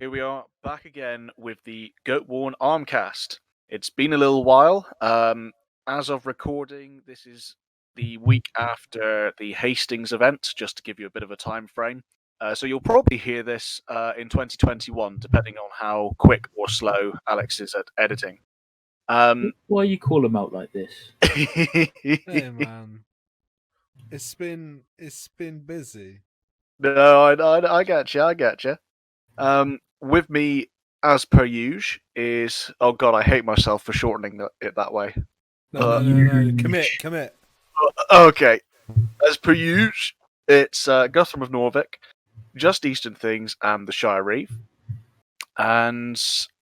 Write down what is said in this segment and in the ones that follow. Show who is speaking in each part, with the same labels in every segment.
Speaker 1: Here we are back again with the Goatworn Armcast. It's been a little while. As of recording, this is the week after the Hastings event, just to give you a bit of a time frame. So you'll probably hear this in 2021, depending on how quick or slow Alex is at editing.
Speaker 2: Why you call him out like this?
Speaker 3: Hey man, it's been busy.
Speaker 1: No, I get you. With me, as per usual, is I hate myself for shortening it that way.
Speaker 3: No. Commit.
Speaker 1: Okay, as per usual, it's Guthrum of Norvik, Just Eastern Things, and the Shire Reeve. And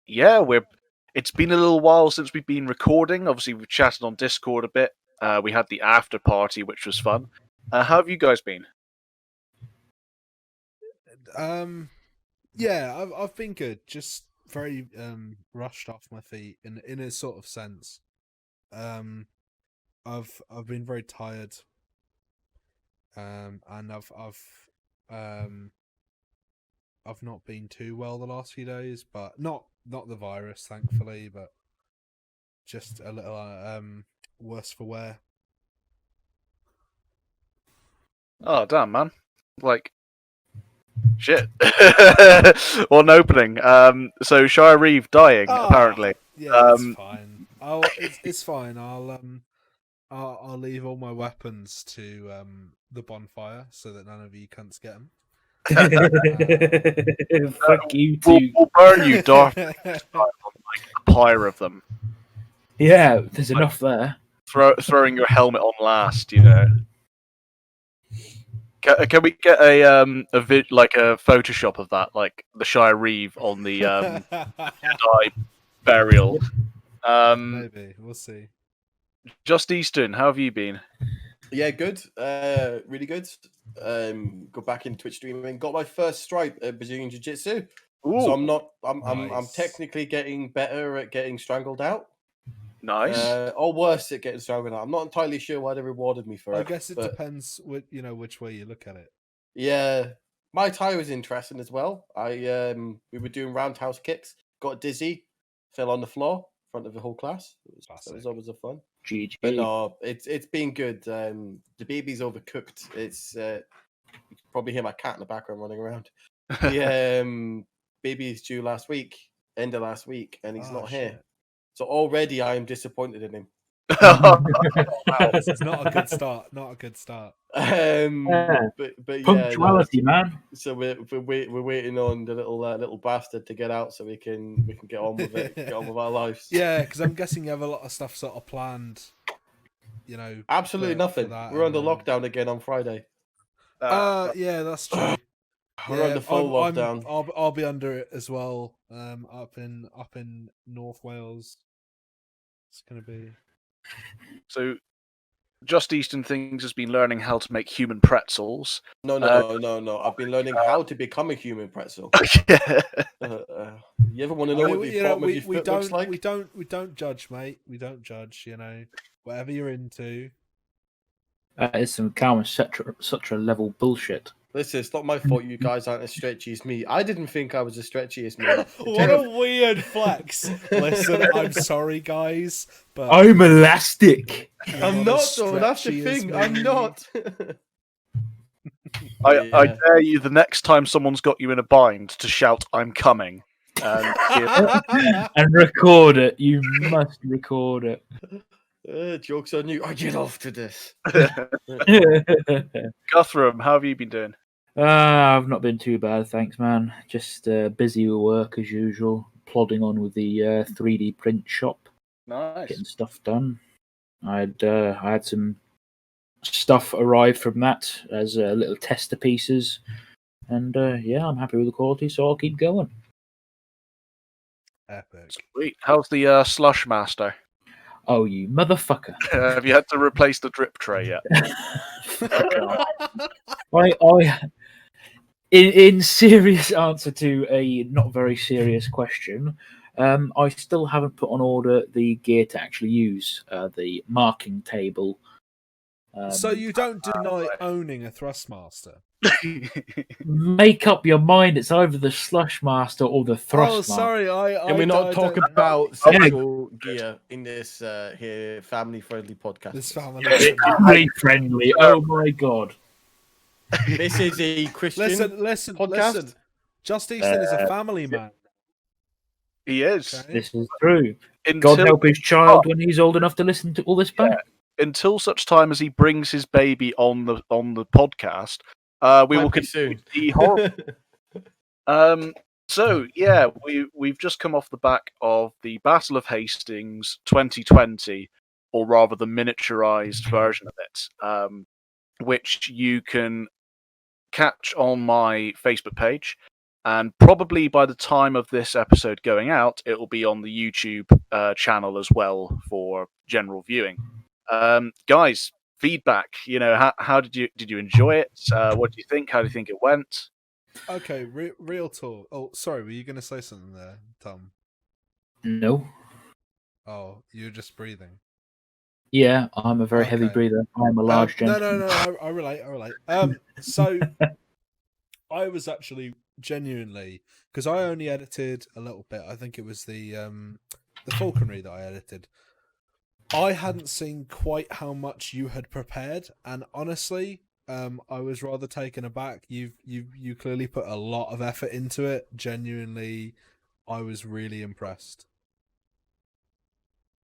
Speaker 1: yeah, it's been a little while since we've been recording. Obviously, we've chatted on Discord a bit. We had the after party, which was fun. How have you guys been?
Speaker 3: Yeah, I've been good. Just very rushed off my feet in a sort of sense. I've been very tired. And I've not been too well the last few days, but not the virus, thankfully, but just a little worse for wear.
Speaker 1: Oh damn, man! Like shit. What an opening. So Shire Reeve dying apparently.
Speaker 3: Yeah, it's fine. It's fine. I'll leave all my weapons to the bonfire so that none of you cunts get them.
Speaker 2: Fuck you too.
Speaker 1: We'll burn you, Darth. Like a pyre of them.
Speaker 2: Yeah, there's enough there.
Speaker 1: Throwing your helmet on last, you know. Can we get a Photoshop of that, like the Shire Reeve on the Jedi burial?
Speaker 3: Maybe we'll see.
Speaker 1: Just Eastern, how have you been?
Speaker 4: Yeah, good. Really good. Go back in Twitch streaming. Got my first stripe at Brazilian Jiu Jitsu. So I'm technically getting better at getting strangled out.
Speaker 1: Nice.
Speaker 4: Or worse at getting strangled out. I'm not entirely sure why they rewarded me for it.
Speaker 3: I guess it depends which way you look at it.
Speaker 4: Yeah. My tie was interesting as well. We were doing roundhouse kicks, got dizzy, fell on the floor in front of the whole class. That was always a fun.
Speaker 2: GG.
Speaker 4: But no, it's been good. The baby's overcooked. It's you can probably hear my cat in the background running around. The baby's due end of last week, and he's not here. So already I am disappointed in him.
Speaker 3: This is not a good start. Not a good start.
Speaker 4: But
Speaker 2: punctuality, man.
Speaker 4: So we're waiting on the little bastard to get out so we can get on with it, get on with our lives.
Speaker 3: Yeah, because I'm guessing you have a lot of stuff sort of planned. You know,
Speaker 4: absolutely nothing. We're under lockdown again on Friday.
Speaker 3: Yeah, that's true.
Speaker 4: We're under full lockdown.
Speaker 3: I'll be under it as well. Up in North Wales. It's gonna be.
Speaker 1: So, Just Eastern Things has been learning how to make human pretzels.
Speaker 4: No. I've been learning how to become a human pretzel. You ever want to know what the bottom of your foot looks like?
Speaker 3: We don't judge, mate. We don't judge. You know, whatever you're into.
Speaker 2: That is some such a level bullshit.
Speaker 4: Listen, it's not my fault you guys aren't as stretchy as me. I didn't think I was as stretchy as me.
Speaker 3: What a weird flex. Listen, I'm sorry, guys, but
Speaker 2: I'm elastic.
Speaker 4: I'm not, though. That's the thing. I'm not.
Speaker 1: I dare you, the next time someone's got you in a bind, to shout, "I'm coming."
Speaker 2: And record it. You must record it.
Speaker 4: Joke's on you. I get off to this.
Speaker 1: Guthrum, how have you been doing?
Speaker 2: I've not been too bad, thanks, man. Just busy with work as usual, plodding on with the 3D print shop.
Speaker 1: Nice.
Speaker 2: Getting stuff done. I had some stuff arrive from that as little tester pieces, and yeah, I'm happy with the quality, so I'll keep going.
Speaker 3: Epic.
Speaker 1: Sweet. How's the slush master?
Speaker 2: Oh, you motherfucker!
Speaker 1: Have you had to replace the drip tray yet?
Speaker 2: In serious answer to a not very serious question, I still haven't put on order the gear to actually use the marking table.
Speaker 3: So you don't deny owning a Thrustmaster?
Speaker 2: Make up your mind. It's either the Slush Master or the
Speaker 3: Oh,
Speaker 2: Thrust
Speaker 3: sorry.
Speaker 4: Can we not talk
Speaker 3: don't-
Speaker 4: about
Speaker 2: Yeah.
Speaker 4: sexual gear in this here family-friendly podcast?
Speaker 3: this
Speaker 4: please?
Speaker 3: family.
Speaker 2: Family friendly. Oh my god.
Speaker 4: This is a Christian
Speaker 3: Listen.
Speaker 4: podcast.
Speaker 3: Just Easton is a family man.
Speaker 1: He is.
Speaker 3: Okay?
Speaker 2: This is true.
Speaker 1: Until,
Speaker 2: God help his child when he's old enough to listen to all this back.
Speaker 1: until such time as he brings his baby on the podcast, we
Speaker 4: Might
Speaker 1: will
Speaker 4: be
Speaker 1: continue
Speaker 4: soon.
Speaker 1: the horror. So yeah, we've just come off the back of the Battle of Hastings 2020, or rather the miniaturized version of it, which you can catch on my Facebook page, and probably by the time of this episode going out, it will be on the YouTube channel as well for general viewing. Guys, feedback. You know, how did you enjoy it? What do you think? How do you think it went?
Speaker 3: Okay, real talk. Oh, sorry, were you going to say something there, Tom?
Speaker 2: No.
Speaker 3: Oh, you're just breathing.
Speaker 2: Yeah, I'm a very heavy
Speaker 3: Okay.
Speaker 2: breather. I'm a large
Speaker 3: No,
Speaker 2: gentleman.
Speaker 3: I relate. So I was actually genuinely, because I only edited a little bit. I think it was the falconry that I edited. I hadn't seen quite how much you had prepared, and honestly, I was rather taken aback. You clearly put a lot of effort into it. Genuinely, I was really impressed.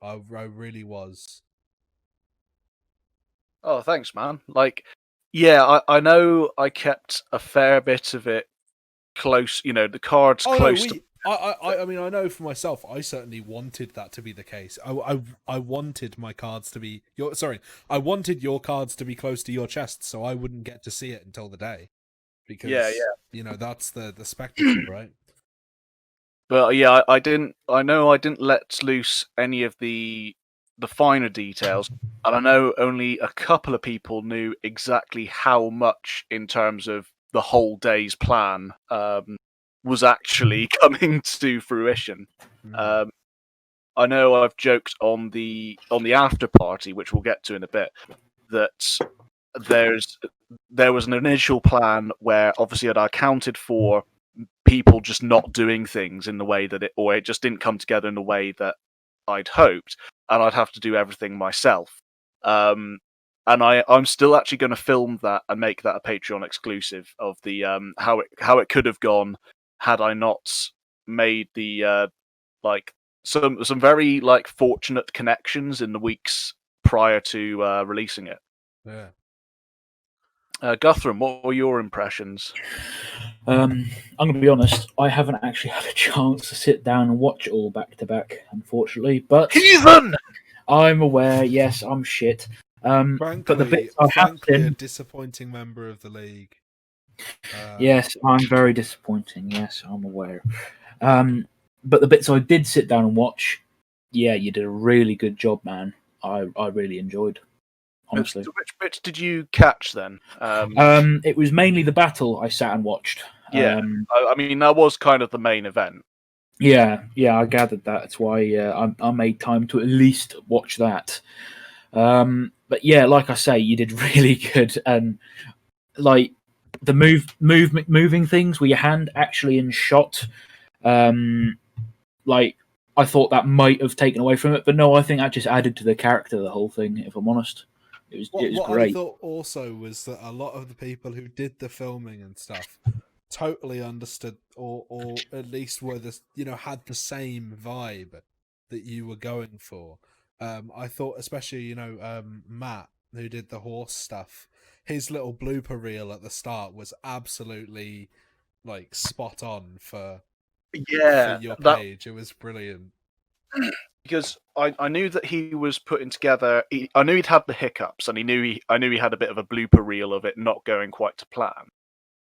Speaker 3: I really was.
Speaker 1: Oh, thanks, man. Like, yeah, I know I kept a fair bit of it close. You know, the cards close to.
Speaker 3: I mean, I know for myself, I certainly wanted that to be the case. I wanted my cards to be I wanted your cards to be close to your chest, so I wouldn't get to see it until the day. Because you know, that's the spectacle, right?
Speaker 1: But yeah, I didn't. I know I didn't let loose any of the finer details, and I know only a couple of people knew exactly how much in terms of the whole day's plan was actually coming to fruition.
Speaker 3: Mm.
Speaker 1: I know I've joked on the after party, which we'll get to in a bit, that there was an initial plan where obviously I'd accounted for people just not doing things in the way that it just didn't come together in the way that I'd hoped, and I'd have to do everything myself. And I'm still actually going to film that and make that a Patreon exclusive of the how it could have gone had I not made the like some very like fortunate connections in the weeks prior to releasing it.
Speaker 3: Yeah.
Speaker 1: Guthrum, what were your impressions?
Speaker 2: I'm going to be honest. I haven't actually had a chance to sit down and watch it all back to back, unfortunately. But
Speaker 1: Heathen!
Speaker 2: I'm aware. Yes, I'm shit. But the bits I have
Speaker 3: frankly, a
Speaker 2: seen,
Speaker 3: disappointing member of the league.
Speaker 2: yes, I'm very disappointing. Yes, I'm aware. But the bits I did sit down and watch, yeah, you did a really good job, man. I really enjoyed. Honestly,
Speaker 1: Which bits did you catch then?
Speaker 2: it was mainly the battle I sat and watched.
Speaker 1: Yeah, I mean that was kind of the main event.
Speaker 2: Yeah, I gathered that. That's why I made time to at least watch that. But yeah, like I say, you did really good, and like the moving things with your hand actually in shot. Like I thought that might have taken away from it, but no, I think that just added to the character of the whole thing. If I'm honest, it was
Speaker 3: What
Speaker 2: great.
Speaker 3: I thought also was that a lot of the people who did the filming and stuff totally understood, or at least were had the same vibe that you were going for. I thought, especially Matt, who did the horse stuff, his little blooper reel at the start was absolutely like spot on for your page. It was brilliant.
Speaker 1: Because I knew that he was putting together. I knew he'd had the hiccups, and I knew he had a bit of a blooper reel of it not going quite to plan.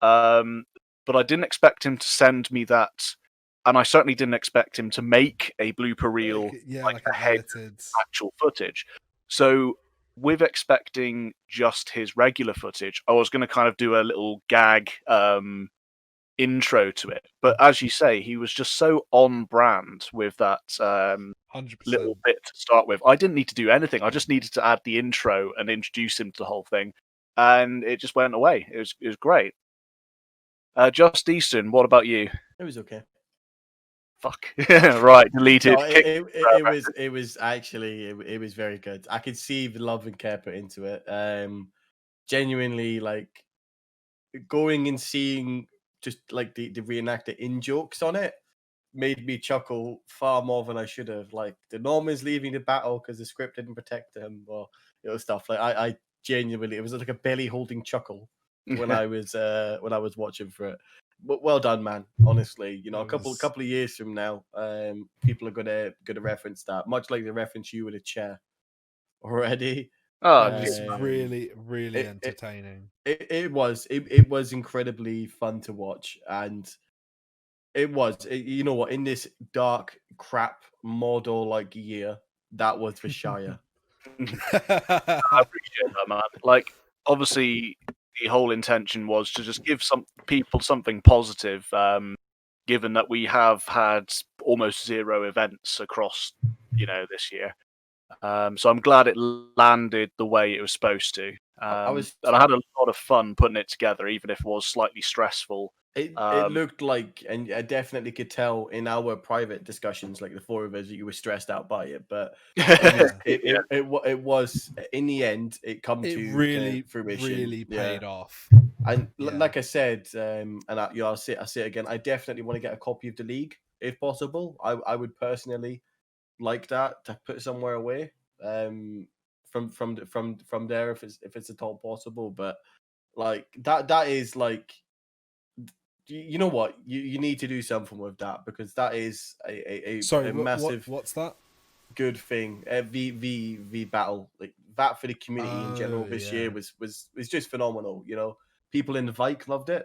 Speaker 1: But I didn't expect him to send me that, and I certainly didn't expect him to make a blooper reel like ahead of actual footage. So, with expecting just his regular footage, I was going to kind of do a little gag intro to it. But as you say, he was just so on brand with that
Speaker 3: 100%.
Speaker 1: little bit to start with. I didn't need to do anything. I just needed to add the intro and introduce him to the whole thing. and it just went away. It was great. Just Eastern, what about you?
Speaker 4: It was okay.
Speaker 1: Fuck. Right, deleted.
Speaker 4: No, it was actually it was very good. I could see the love and care put into it. Genuinely, like going and seeing just like the reenactor in jokes on it made me chuckle far more than I should have. Like the Normans leaving the battle because the script didn't protect them, or stuff like I genuinely, it was like a belly holding chuckle when I was watching for it. But well done, man. Honestly, a couple of years from now, people are gonna reference that, much like they reference you with a chair already.
Speaker 1: Oh,
Speaker 3: It's
Speaker 1: geez.
Speaker 3: really entertaining.
Speaker 4: It was incredibly fun to watch, and you know what, in this dark crap model like year, that was for Shire.
Speaker 1: I appreciate that, man. Like, obviously, the whole intention was to just give some people something positive. Given that we have had almost 0 events across, this year. So I'm glad it landed the way it was supposed to. And I had a lot of fun putting it together, even if it was slightly stressful.
Speaker 4: It looked like, and I definitely could tell in our private discussions, like the 4 of us, that you were stressed out by it. But it was in the end, it
Speaker 3: really
Speaker 4: fruition.
Speaker 3: Really paid off.
Speaker 4: And like I said, and I'll say it again, I definitely want to get a copy of the League if possible. I would personally like that to put somewhere away, from there if it's at all possible. But like that is like, you know what, you need to do something with that, because that is a massive
Speaker 3: what's that
Speaker 4: good thing. V battle, like that for the community in general this year was just phenomenal. People in the Vike loved it.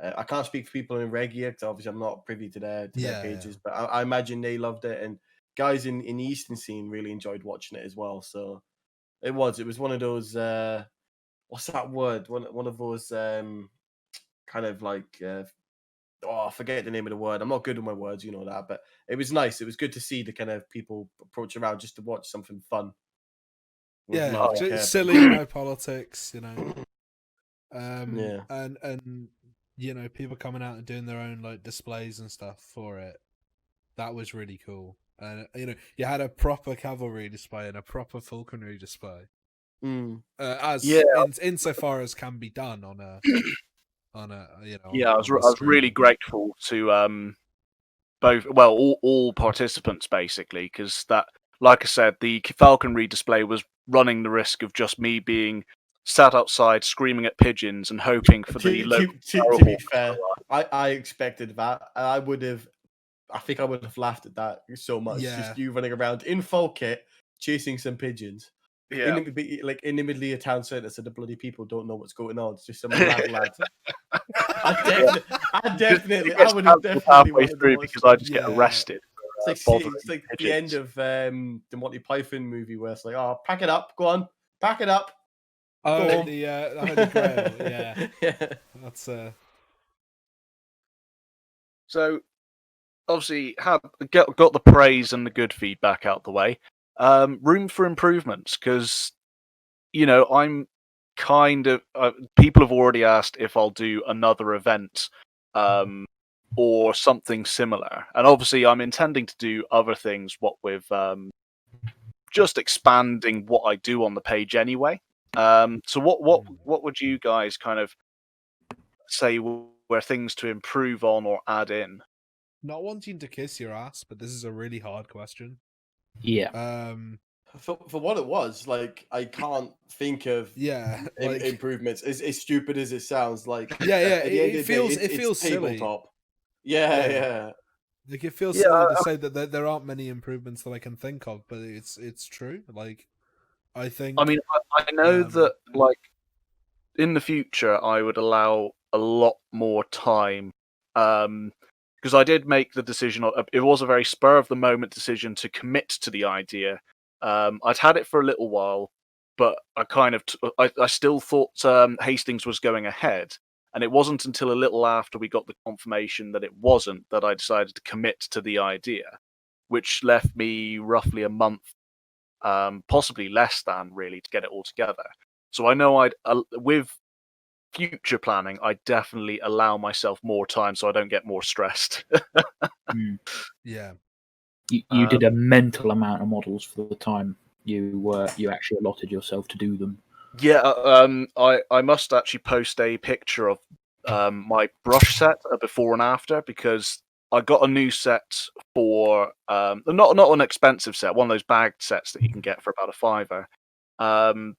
Speaker 4: I can't speak for people in Regia because obviously I'm not privy to their pages, but I imagine they loved it, and guys in the Eastern scene really enjoyed watching it as well. So it was one of those what's that word? One of those kind of like I forget the name of the word. I'm not good with my words, you know that, but it was nice. It was good to see the kind of people approach around just to watch something fun.
Speaker 3: Silly, no politics,
Speaker 4: Yeah.
Speaker 3: and people coming out and doing their own like displays and stuff for it. That was really cool. And you had a proper cavalry display and a proper falconry display. Insofar as can be done on a
Speaker 1: I was really grateful to both, well, all participants basically, because that, like I said, the falconry display was running the risk of just me being sat outside screaming at pigeons and hoping for the local.
Speaker 4: To be fair, I expected that. I think I would have laughed at that so much.
Speaker 3: Yeah.
Speaker 4: Just you running around in full kit chasing some pigeons.
Speaker 1: Yeah.
Speaker 4: In the middle of a town centre, so the bloody people don't know what's going on. It's just some lad. I would have definitely
Speaker 1: halfway through because I just get arrested.
Speaker 4: It's like the end of the Monty Python movie where it's like, oh, pack it up, go on, pack it up.
Speaker 3: Oh, the Holy Grail, yeah. That's
Speaker 1: So obviously got the praise and the good feedback out the way. Room for improvements, because I'm kind of people have already asked if I'll do another event or something similar, and obviously I'm intending to do other things, what with just expanding what I do on the page anyway. So what would you guys kind of say were things to improve on or add in?
Speaker 3: Not wanting to kiss your ass, but this is a really hard question.
Speaker 2: Yeah.
Speaker 4: For what it was, like, I can't think of improvements. As stupid as it sounds, like
Speaker 3: it feels
Speaker 4: tabletop.
Speaker 3: silly.
Speaker 4: Yeah.
Speaker 3: Like, it feels silly to say that there aren't many improvements that I can think of, but it's true. Like, I think.
Speaker 1: I mean, I know that, like, in the future, I would allow a lot more time, because I did make the decision. It was a very spur of the moment decision to commit to the idea. I'd had it for a little while, but I still thought Hastings was going ahead, and it wasn't until a little after we got the confirmation that it wasn't that I decided to commit to the idea, which left me roughly a month, possibly less than, really, to get it all together. So I know I'd with future planning, I definitely allow myself more time so I don't get more stressed.
Speaker 3: Yeah.
Speaker 2: You did a mental amount of models for the time you actually allotted yourself to do them.
Speaker 1: Yeah, I must actually post a picture of my brush set before and after, because I got a new set for not an expensive set, one of those bagged sets that you can get for about £5.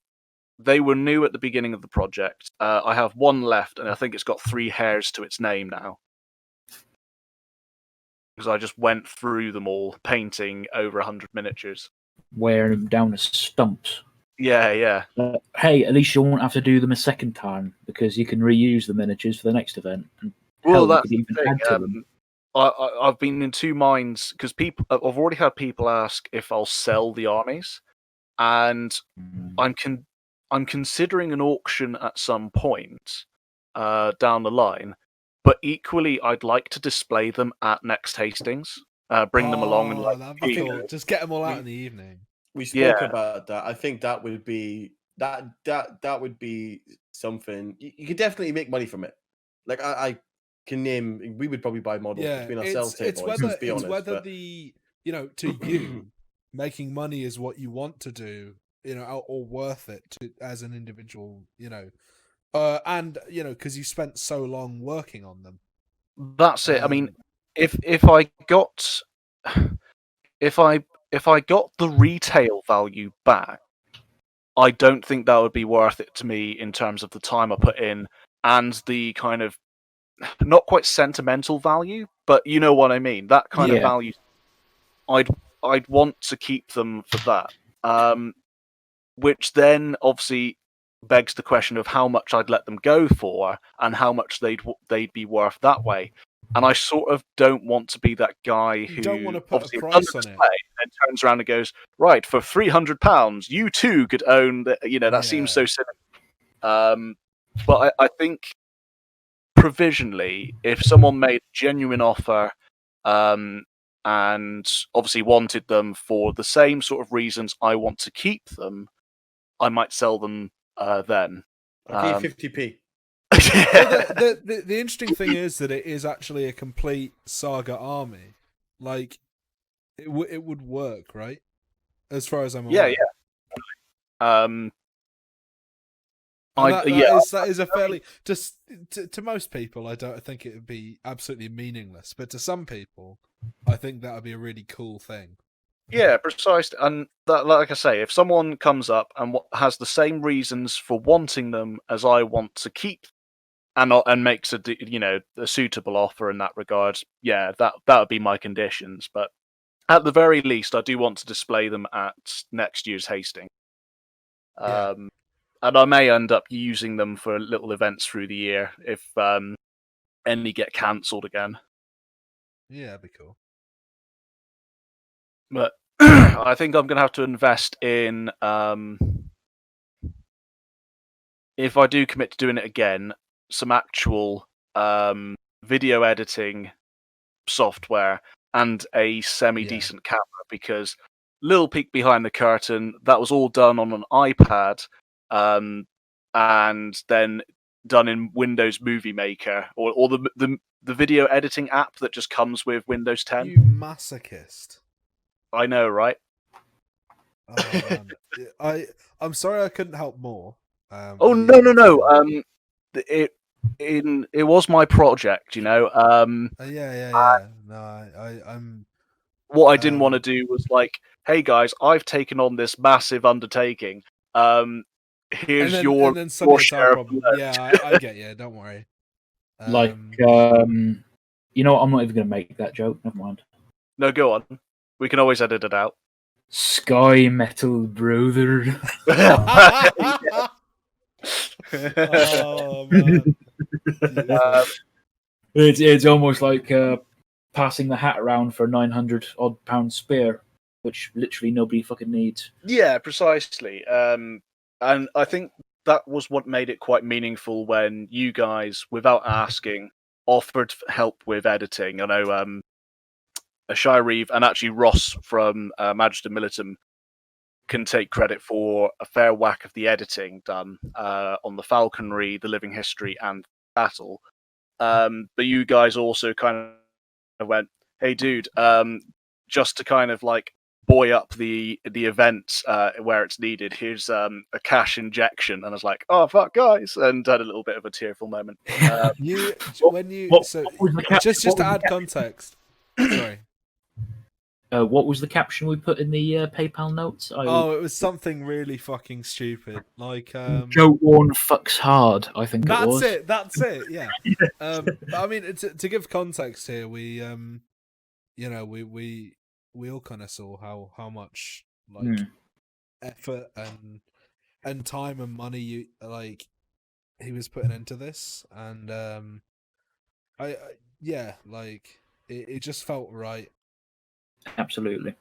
Speaker 1: They were new at the beginning of the project. I have one left, and I think it's got 3 hairs to its name now, because I just went through them all, painting over 100 miniatures.
Speaker 2: Wearing them down as stumps.
Speaker 1: Yeah.
Speaker 2: Hey, at least you won't have to do them a second time because you can reuse the miniatures for the next event. And
Speaker 1: Well,
Speaker 2: you
Speaker 1: that's
Speaker 2: could even
Speaker 1: the thing.
Speaker 2: add to them.
Speaker 1: I've been in two minds, because I've already had people ask if I'll sell the armies, and I'm considering an auction at some point down the line. But equally, I'd like to display them at next Hastings. Bring them along and
Speaker 3: that'd be cool. Just get them all out in the evening.
Speaker 4: We spoke
Speaker 1: Yeah.
Speaker 4: about that. I think that would be that would be something you could definitely make money from it. Like I can name, we would probably buy models between ourselves.
Speaker 3: It's
Speaker 4: Boys,
Speaker 3: whether
Speaker 4: let's be honest,
Speaker 3: whether
Speaker 4: but...
Speaker 3: the to you making money is what you want to do, or worth it to as an individual, and because you spent so long working on them.
Speaker 1: That's it. I mean, if I got if I got the retail value back, I don't think that would be worth it to me in terms of the time I put in and the kind of not quite sentimental value, but you know what I mean. That kind of value. I'd want to keep them for that. Which then obviously begs the question of how much I'd let them go for and how much they'd be worth that way. And I sort of don't want to be that guy who
Speaker 3: don't want to put
Speaker 1: obviously
Speaker 3: a price on it,
Speaker 1: and turns around and goes, right, for £300, you too could own the, that seems so silly. But I think provisionally, if someone made a genuine offer, and obviously wanted them for the same sort of reasons I want to keep them, I might sell them then.
Speaker 4: I'll give you 50p.
Speaker 3: Well, the interesting thing is that it is actually a complete saga army. Like, it would work, right? As far as I'm aware.
Speaker 1: Yeah.
Speaker 3: That is a fairly just to most people. I don't think it would be absolutely meaningless, but to some people, I think that would be a really cool thing.
Speaker 1: Yeah, precisely. And that, like I say, if someone comes up and has the same reasons for wanting them as I want to keep, and makes a suitable offer in that regard, yeah, that would be my conditions. But at the very least, I do want to display them at next year's Hastings. And I may end up using them for little events through the year if any get cancelled again.
Speaker 3: Yeah, that'd be cool.
Speaker 1: But I think I'm going to have to invest in, if I do commit to doing it again, some actual video editing software and a semi-decent camera, because little peek behind the curtain, that was all done on an iPad, and then done in Windows Movie Maker or the video editing app that just comes with Windows 10.
Speaker 3: You masochist.
Speaker 1: I know, right?
Speaker 3: Oh, man. I'm sorry I couldn't help more.
Speaker 1: No. It was my project,
Speaker 3: Yeah. No, I'm.
Speaker 1: What I didn't want to do was like, hey guys, I've taken on this massive undertaking. Here's your share of the load.
Speaker 3: Yeah, I get you. Don't worry.
Speaker 2: You know what? I'm not even going to make that joke. Never mind.
Speaker 1: No, go on. We can always edit it out.
Speaker 2: Sky Metal Brother.
Speaker 3: Oh man.
Speaker 2: It's almost like passing the hat around for a 900 odd pound spare, which literally nobody fucking needs.
Speaker 1: Yeah, precisely. And I think that was what made it quite meaningful when you guys, without asking, offered help with editing. I know Shai Reeve and actually Ross from Magister Militum can take credit for a fair whack of the editing done on the falconry, the living history, and battle. But you guys also kind of went, "Hey, dude, just to kind of like buoy up the event where it's needed. Here's a cash injection." And I was like, "Oh fuck, guys!" and had a little bit of a tearful moment.
Speaker 2: What was the
Speaker 3: just to add context. Sorry.
Speaker 2: What was the caption we put in the PayPal notes?
Speaker 3: It was something really fucking stupid. Like
Speaker 2: Goatworn fucks hard, I think it was.
Speaker 3: That's it. Yeah. But I mean, to give context here, we we all kind of saw how much like effort and time and money he was putting into this, and it just felt right.
Speaker 2: Absolutely.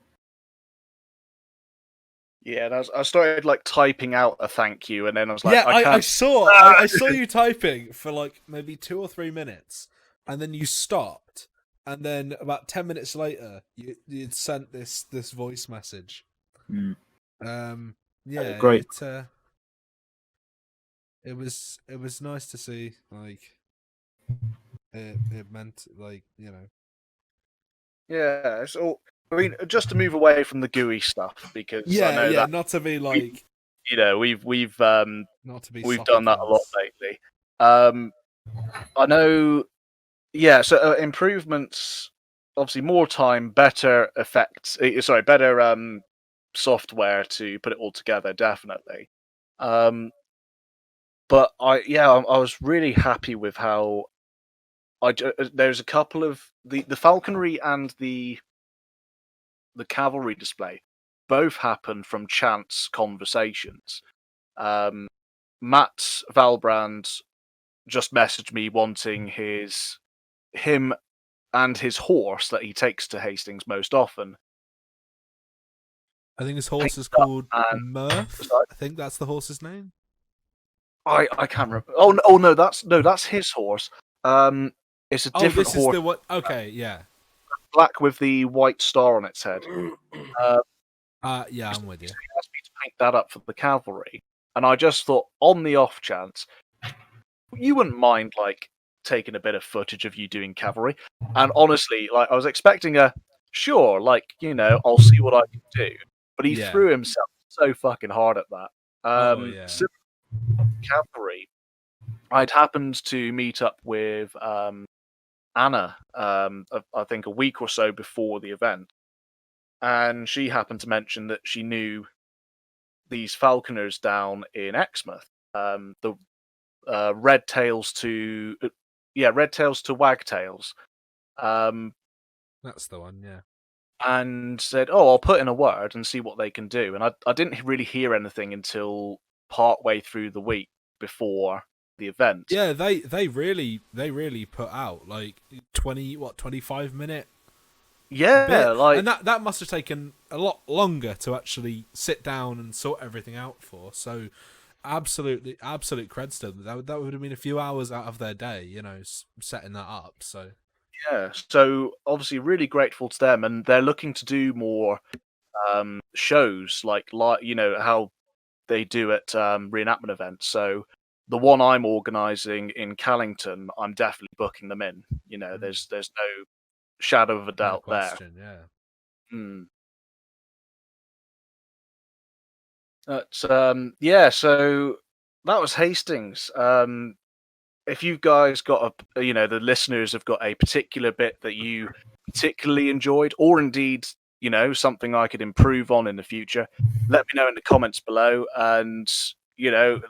Speaker 1: Yeah, and I started like typing out a thank you, and then I was like,
Speaker 3: yeah,
Speaker 1: I can't.
Speaker 3: I saw you typing for like maybe 2 or 3 minutes, and then you stopped, and then about 10 minutes later, you'd sent this voice message. Yeah,
Speaker 2: great.
Speaker 3: It was nice to see. Like, it meant
Speaker 1: Yeah, so I mean, just to move away from the GUI stuff, because I know that
Speaker 3: not to be like
Speaker 1: we've
Speaker 3: not to be
Speaker 1: done that a lot lately. I know. Yeah, so improvements, obviously more time, better effects. Better software to put it all together, definitely. But I was really happy with how there's a couple of the falconry and the cavalry display both happen from chance conversations. Matt Valbrand just messaged me wanting him and his horse that he takes to Hastings most often.
Speaker 3: I think his horse is called Murph. I think that's the horse's name.
Speaker 1: I can't remember. Oh no, that's his horse. It's a different horse.
Speaker 3: Is the what? Okay, yeah.
Speaker 1: Black with the white star on its head.
Speaker 3: Yeah, I'm with you.
Speaker 1: He asked me to paint that up for the cavalry, and I just thought, on the off chance, you wouldn't mind like taking a bit of footage of you doing cavalry. And honestly, like I was expecting sure, like I'll see what I can do. But he threw himself so fucking hard at that. Cavalry. I'd happened to meet up with Anna, I think a week or so before the event, and she happened to mention that she knew these falconers down in Exmouth, the red tails to wagtails.
Speaker 3: That's the one, yeah.
Speaker 1: And said, "Oh, I'll put in a word and see what they can do." And I didn't really hear anything until partway through the week before the event.
Speaker 3: Yeah, they really put out like 25-minute.
Speaker 1: Yeah,
Speaker 3: bit.
Speaker 1: like,
Speaker 3: and that must have taken a lot longer to actually sit down and sort everything out for. So, absolute creds to them. That would have been a few hours out of their day, setting that up. So.
Speaker 1: Yeah, so obviously really grateful to them, and they're looking to do more shows like how they do at reenactment events. So the one I'm organising in Callington, I'm definitely booking them in. There's no shadow of a doubt there.
Speaker 3: Yeah.
Speaker 1: So that was Hastings. If you guys got the listeners have got a particular bit that you particularly enjoyed, or indeed, something I could improve on in the future, let me know in the comments below, and give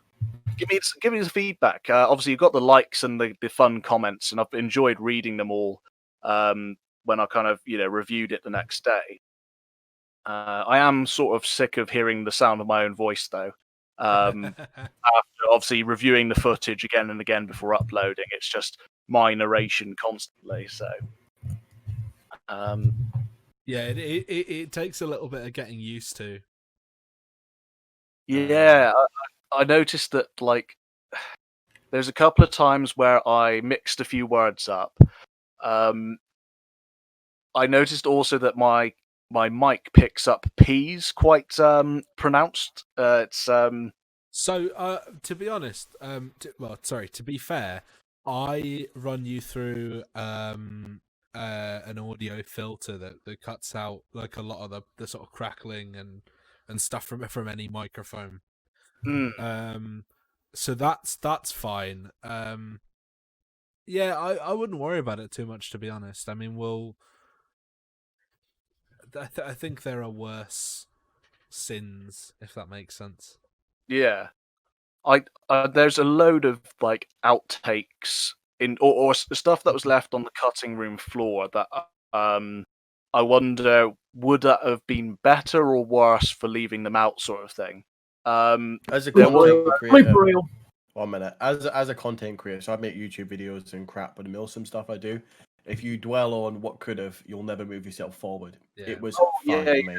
Speaker 1: me the feedback. Obviously, you've got the likes and the fun comments, and I've enjoyed reading them all when I kind of reviewed it the next day. I am sort of sick of hearing the sound of my own voice, though. After obviously reviewing the footage again and again before uploading, it's just my narration constantly. So,
Speaker 3: yeah, it takes a little bit of getting used to.
Speaker 1: Yeah, I noticed that like there's a couple of times where I mixed a few words up. I noticed also that my my mic picks up P's quite pronounced. It's
Speaker 3: So, to be honest, to be fair, I run you through an audio filter that cuts out like a lot of the sort of crackling and stuff from any microphone. So that's fine. Yeah, I wouldn't worry about it too much, to be honest. I mean, I think there are worse sins, if that makes sense.
Speaker 1: yeah. There's a load of like outtakes or stuff that was left on the cutting room floor that I wonder would that have been better or worse for leaving them out, sort of thing.
Speaker 4: As a
Speaker 1: There was-
Speaker 4: content creator,
Speaker 2: Bleep reel.
Speaker 4: 1 minute. As a content creator, so I make YouTube videos and crap, but the Milsim stuff I do. If you dwell on what could have, you'll never move yourself forward.
Speaker 3: Yeah.
Speaker 4: It was
Speaker 1: yeah,
Speaker 4: fine,
Speaker 1: yeah.
Speaker 4: mate.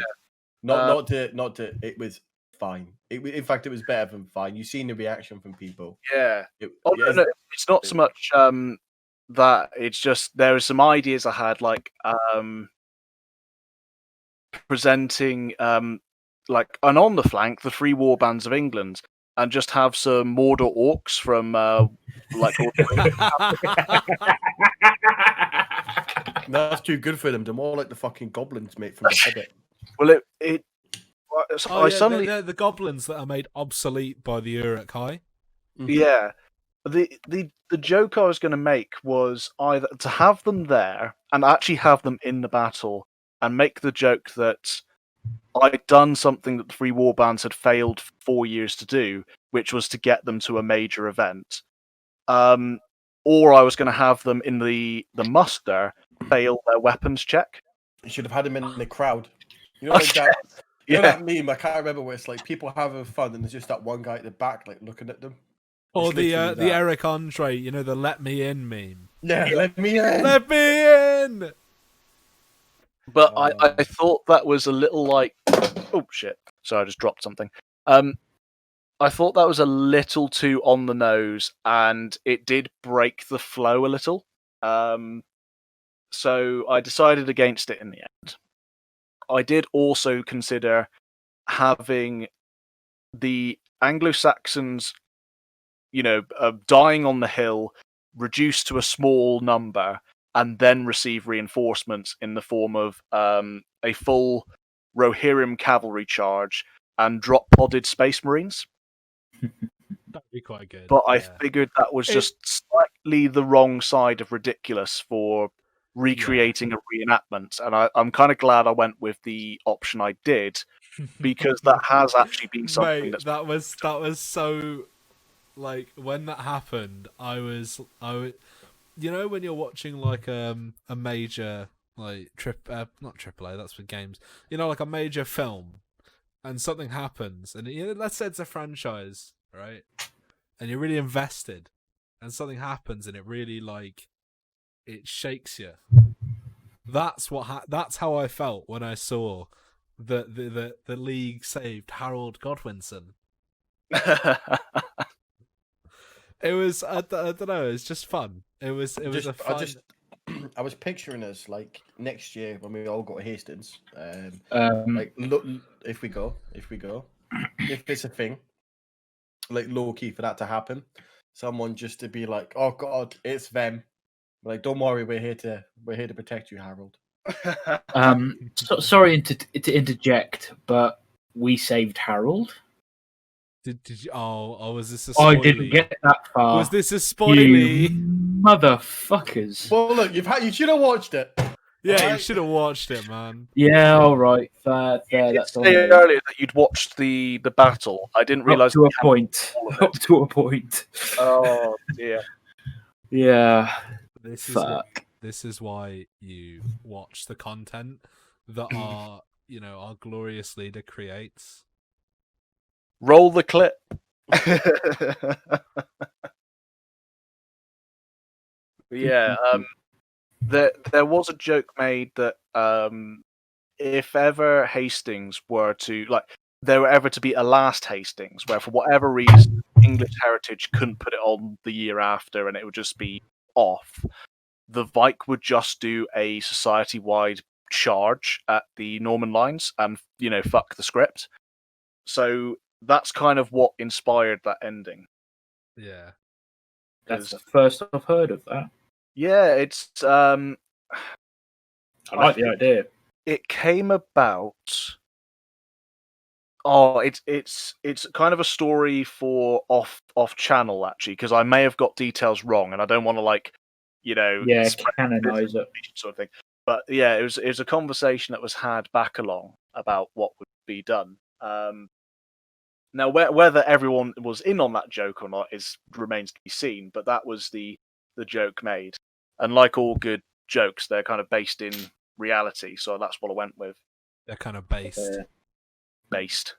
Speaker 4: Not to. It was fine. In fact, it was better than fine. You've seen the reaction from people.
Speaker 1: Yeah.
Speaker 4: It,
Speaker 1: Oh,
Speaker 4: yeah,
Speaker 1: no, it's not so much that. It's just there are some ideas I had, like presenting like and on the flank the three war bands of England, and just have some Mordor orcs from like
Speaker 4: That's too good for them. They're more like the fucking goblins, mate, from the Hobbit.
Speaker 1: well
Speaker 3: Oh,
Speaker 1: I
Speaker 3: yeah,
Speaker 1: suddenly
Speaker 3: they're the goblins that are made obsolete by the Uruk-hai.
Speaker 1: yeah. The joke I was going to make was either to have them there and actually have them in the battle, and make the joke that I'd done something that the three war bands had failed for 4 years to do, which was to get them to a major event. Or I was going to have them in the muster fail their weapons check.
Speaker 4: You should have had him in the crowd. You know, like that. You know
Speaker 1: Yeah.
Speaker 4: that meme? I can't remember where it's like people having fun and there's just that one guy at the back, like looking at them.
Speaker 3: Or
Speaker 4: It's
Speaker 3: the
Speaker 4: literally
Speaker 3: the
Speaker 4: that.
Speaker 3: Eric Andre, the "Let me in" meme.
Speaker 4: Yeah, let me in.
Speaker 3: Let me in.
Speaker 1: But I thought that was a little like, oh shit! Sorry, I just dropped something. I thought that was a little too on the nose, and it did break the flow a little. So I decided against it in the end. I did also consider having the Anglo-Saxons, dying on the hill, reduced to a small number, and then receive reinforcements in the form of a full Rohirrim cavalry charge and drop podded Space Marines.
Speaker 3: That'd be quite good.
Speaker 1: But I
Speaker 3: yeah.
Speaker 1: figured that was just slightly the wrong side of ridiculous for recreating a reenactment, and I'm kind of glad I went with the option I did, because that has actually been something
Speaker 3: Mate, that was so, like, when that happened, I was when you're watching like a major, like, not AAA, that's for games, like a major film, and something happens, and let's say it's a franchise, right, and you're really invested, and something happens and it really, like, it shakes you. That's how I felt when I saw the league saved Harold Godwinson. It was I don't know, it's just fun. It was a fun.
Speaker 4: I was picturing us like next year when we all go to Hastings. Like look, if we go, if it's a thing, like low key for that to happen, someone just to be like, "Oh God, it's them." Like, don't worry, we're here to protect you, Harold.
Speaker 2: Sorry to interject, but we saved Harold.
Speaker 3: Did you? Oh, was this a spoilie?
Speaker 2: I didn't get that far.
Speaker 3: Was this a spoilie?
Speaker 2: You motherfuckers.
Speaker 4: Well, look, you should have watched it.
Speaker 3: Yeah, you
Speaker 4: Alright?
Speaker 3: should have watched it, man.
Speaker 2: Yeah, all right. Fair.
Speaker 1: You did
Speaker 2: That's all.
Speaker 1: say earlier that you'd watched the battle. I didn't realise
Speaker 2: Up to a point. Up to a point.
Speaker 1: Oh dear.
Speaker 2: Yeah.
Speaker 3: This is why you watch the content that our glorious leader creates.
Speaker 1: Roll the clip. Yeah, there was a joke made that if ever Hastings were to, like, there were ever to be a last Hastings, where for whatever reason English Heritage couldn't put it on the year after and it would just be off, the Vike would just do a society-wide charge at the Norman lines and fuck the script. So that's kind of what inspired that ending.
Speaker 3: Yeah.
Speaker 2: That's the first I've heard of that.
Speaker 1: Yeah, it's
Speaker 2: I like the idea.
Speaker 1: it came about. Oh, it's kind of a story for off channel actually, because I may have got details wrong, and I don't want to
Speaker 2: Canonize it
Speaker 1: sort of thing. But yeah, it was a conversation that was had back along about what would be done. Now, whether everyone was in on that joke or not remains to be seen. But that was the joke made, and like all good jokes, they're kind of based in reality. So that's what I went with.
Speaker 3: They're kind of based.
Speaker 1: Based.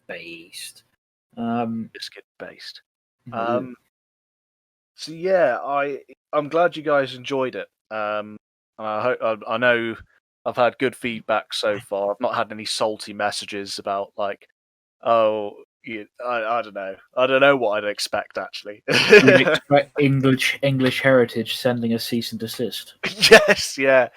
Speaker 1: Biscuit based. So yeah, I'm glad you guys enjoyed it. And I know I've had good feedback so far. I've not had any salty messages about like, oh, I don't know. I don't know what I'd expect actually.
Speaker 2: You'd expect English Heritage sending a cease and desist.
Speaker 1: Yes, yeah.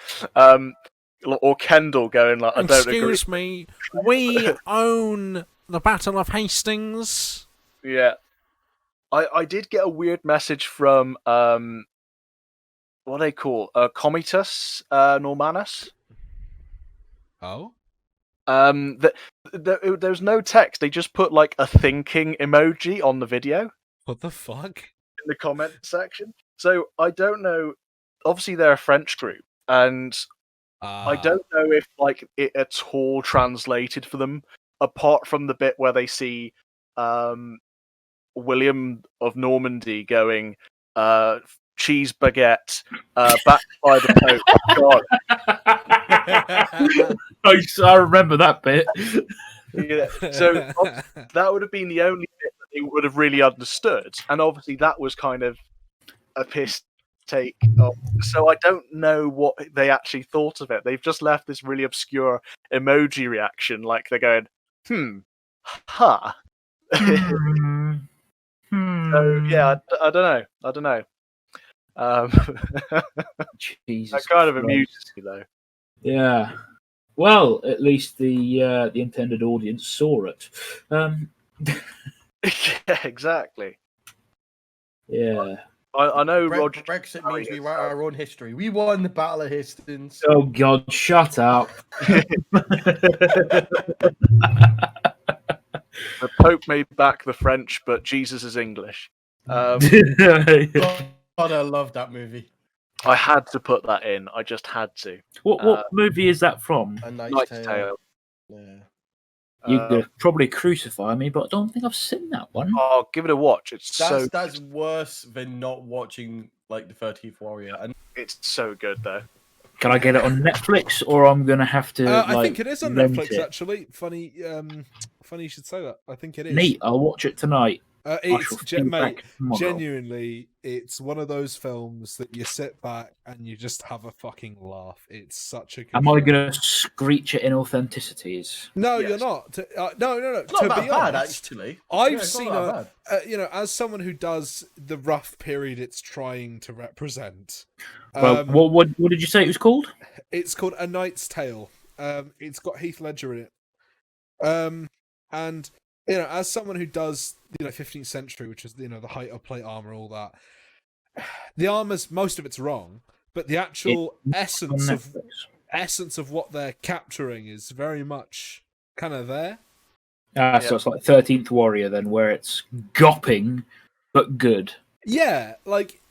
Speaker 1: Or Kendall going like, I don't agree.
Speaker 3: Excuse me, we own the Battle of Hastings.
Speaker 1: Yeah. I did get a weird message from what they call Comitus Normanus.
Speaker 3: Oh.
Speaker 1: There's no text. They just put like a thinking emoji on the video
Speaker 3: What the fuck?
Speaker 1: in the comment section. So I don't know. Obviously, they're a French group, and I don't know if like it at all translated for them, apart from the bit where they see William of Normandy going cheese baguette backed by the Pope.
Speaker 2: I remember that bit.
Speaker 1: Yeah. So that would have been the only bit that they would have really understood, and obviously that was kind of a piss take. So I don't know what they actually thought of it. They've just left this really obscure emoji reaction, like they're going, huh. So yeah, I don't know.
Speaker 2: Jesus,
Speaker 1: that kind of amuses me though.
Speaker 2: Yeah. Well, at least the intended audience saw it.
Speaker 1: Yeah, exactly.
Speaker 2: Yeah.
Speaker 1: I know Roger.
Speaker 4: Brexit means we write our own history. We won the Battle of Hastings.
Speaker 2: Oh God, shut up.
Speaker 1: The Pope made back the French, but Jesus is English.
Speaker 4: God, I love that movie.
Speaker 1: I had to put that in. I just had to.
Speaker 2: What movie is that from?
Speaker 4: A Knight's Tale. Yeah.
Speaker 2: You could probably crucify me, but I don't think I've seen that one.
Speaker 1: Oh, give it a watch.
Speaker 4: That's worse than not watching like the 13th Warrior. And
Speaker 1: it's so good though.
Speaker 2: Can I get it on Netflix, or I'm gonna have to?
Speaker 3: I think it is on Netflix. Actually, funny you should say that. I think it is.
Speaker 2: Neat. I'll watch it tonight.
Speaker 3: Mate, genuinely, it's one of those films that you sit back and you just have a fucking laugh. It's such a good
Speaker 2: Am I going to screech at inauthenicities?
Speaker 3: No, yes. You're not. No.
Speaker 4: It's not that bad, actually.
Speaker 3: I've seen as someone who does the rough period it's trying to represent.
Speaker 2: Well, what did you say it was called?
Speaker 3: It's called A Knight's Tale. It's got Heath Ledger in it. And as someone who does, 15th century, which is, the height of plate armor, all that, the armor's, most of it's wrong, but the actual essence of what they're capturing is very much kind of there.
Speaker 2: So it's like 13th Warrior then, where it's gopping, but good.
Speaker 3: Yeah, like,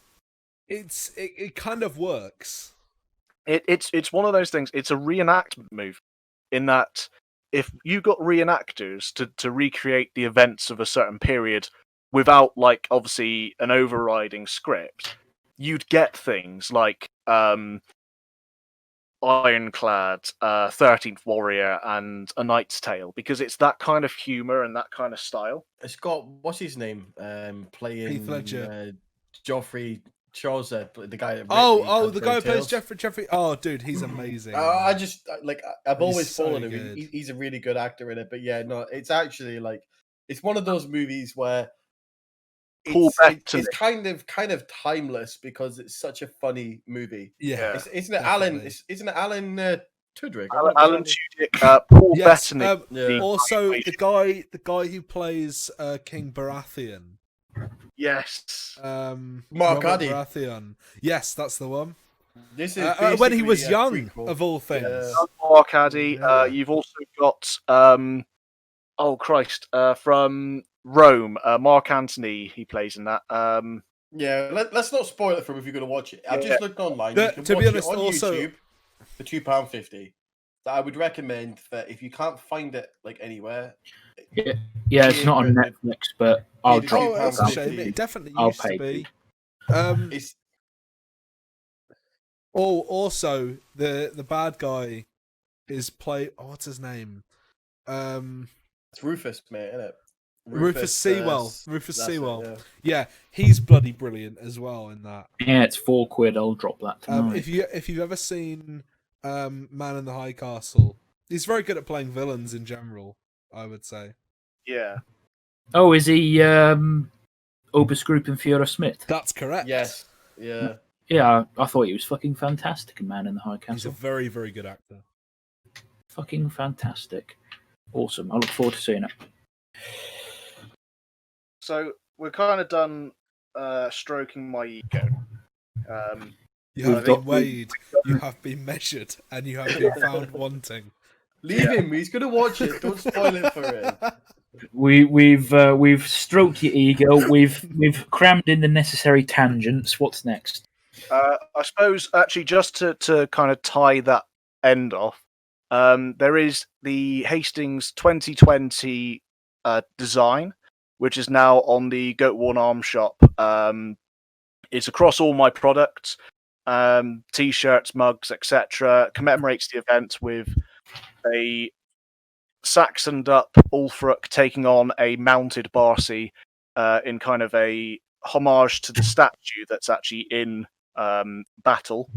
Speaker 3: it kind of works.
Speaker 1: It's one of those things, it's a reenactment movie, in that if you got reenactors to recreate the events of a certain period without, like, obviously an overriding script, you'd get things like Ironclad, 13th Warrior, and A Knight's Tale, because it's that kind of humour and that kind of style.
Speaker 4: It's got, what's his name, playing
Speaker 3: Heath Ledger.
Speaker 4: Joffrey Charles, the guy that
Speaker 3: the guy who plays Jeffrey. Oh, dude, he's amazing.
Speaker 4: I've always followed him. He's a really good actor in it. But yeah, no, it's actually like, it's one of those movies where it's kind of timeless because it's such a funny movie.
Speaker 3: Yeah,
Speaker 4: isn't it Alan? Isn't it Alan Tudwig.
Speaker 1: Alan Tudyk, Paul
Speaker 3: Yes.
Speaker 1: Bettany.
Speaker 4: Yeah.
Speaker 3: Also, the guy who plays King Baratheon.
Speaker 1: Yes.
Speaker 4: Mark
Speaker 3: Robert
Speaker 4: Addy.
Speaker 3: Baratheon. Yes, that's the one.
Speaker 4: This is
Speaker 3: When he was
Speaker 4: basically a
Speaker 3: young,
Speaker 4: prequel.
Speaker 3: of all things.
Speaker 4: Yeah.
Speaker 1: Mark Addy.
Speaker 3: Yeah.
Speaker 1: You've also got oh Christ, from Rome, Mark Antony. He plays in that.
Speaker 4: Yeah, let's not spoil it for him if you're going to watch it. I've
Speaker 1: Yeah.
Speaker 4: just looked online.
Speaker 3: The-
Speaker 4: You can
Speaker 3: to
Speaker 4: watch
Speaker 3: be honest,
Speaker 4: it on
Speaker 3: also-
Speaker 4: YouTube for £2.50. So I would recommend that if you can't find it like anywhere,
Speaker 2: Yeah, it's not on Netflix, but I'll
Speaker 4: the
Speaker 2: drop
Speaker 3: Oh, that's a
Speaker 4: £2.50.
Speaker 3: shame. It definitely
Speaker 2: I'll
Speaker 3: used to
Speaker 2: pay
Speaker 3: be.
Speaker 4: it's
Speaker 3: Also the bad guy is what's his name?
Speaker 4: it's Rufus, mate, isn't it?
Speaker 3: Rufus Sewell. Rufus
Speaker 4: that's it,
Speaker 3: Sewell.
Speaker 4: yeah.
Speaker 3: Yeah, he's bloody brilliant as well in that.
Speaker 2: Yeah, it's £4. I'll drop that tonight.
Speaker 3: If you've ever seen Man in the High Castle, he's very good at playing villains in general, I would say.
Speaker 1: Yeah.
Speaker 2: Oh, is he Oberskrup and Fiora Smith?
Speaker 3: That's correct.
Speaker 4: Yes. Yeah.
Speaker 2: Yeah, I thought he was fucking fantastic in Man in the High
Speaker 3: He's a
Speaker 2: Castle.
Speaker 3: very, very good actor.
Speaker 2: Fucking fantastic. Awesome. I look forward to seeing it.
Speaker 1: So we're kind of done stroking my ego.
Speaker 3: You
Speaker 2: We've
Speaker 3: have
Speaker 2: got-
Speaker 3: been weighed, you have been measured, and you have been found wanting.
Speaker 4: Leave him. He's going to watch it. Don't spoil it for him.
Speaker 2: We've stroked your ego. We've crammed in the necessary tangents. What's next?
Speaker 1: I suppose actually just to kind of tie that end off, there is the Hastings 2020 design, which is now on the Goatworn Arm shop. It's across all my products, t-shirts, mugs, etc. Commemorates the event with a Saxoned up Ulfric taking on a mounted Barcy in kind of a homage to the statue that's actually in battle.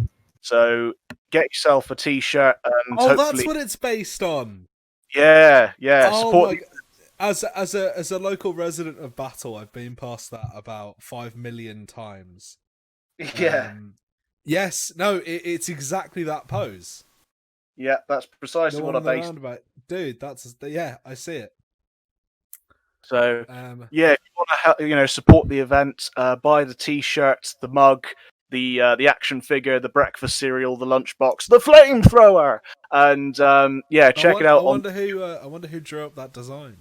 Speaker 1: So get yourself a t-shirt and
Speaker 3: Oh,
Speaker 1: hopefully,
Speaker 3: that's what it's based on.
Speaker 1: yeah.
Speaker 3: Oh
Speaker 1: Support
Speaker 3: my As a local resident of Battle, I've been past that about 5 million times.
Speaker 1: yeah,
Speaker 3: Yes, no, it's exactly that pose.
Speaker 1: yeah. That's precisely
Speaker 3: The
Speaker 1: what
Speaker 3: one
Speaker 1: I
Speaker 3: on the
Speaker 1: based.
Speaker 3: roundabout, dude. Yeah, I see it.
Speaker 1: So
Speaker 3: Yeah,
Speaker 1: if you want to support the event, buy the t-shirts, the mug, the action figure, the breakfast cereal, the lunchbox, the flamethrower, and check it out.
Speaker 3: I wonder who drew up that design.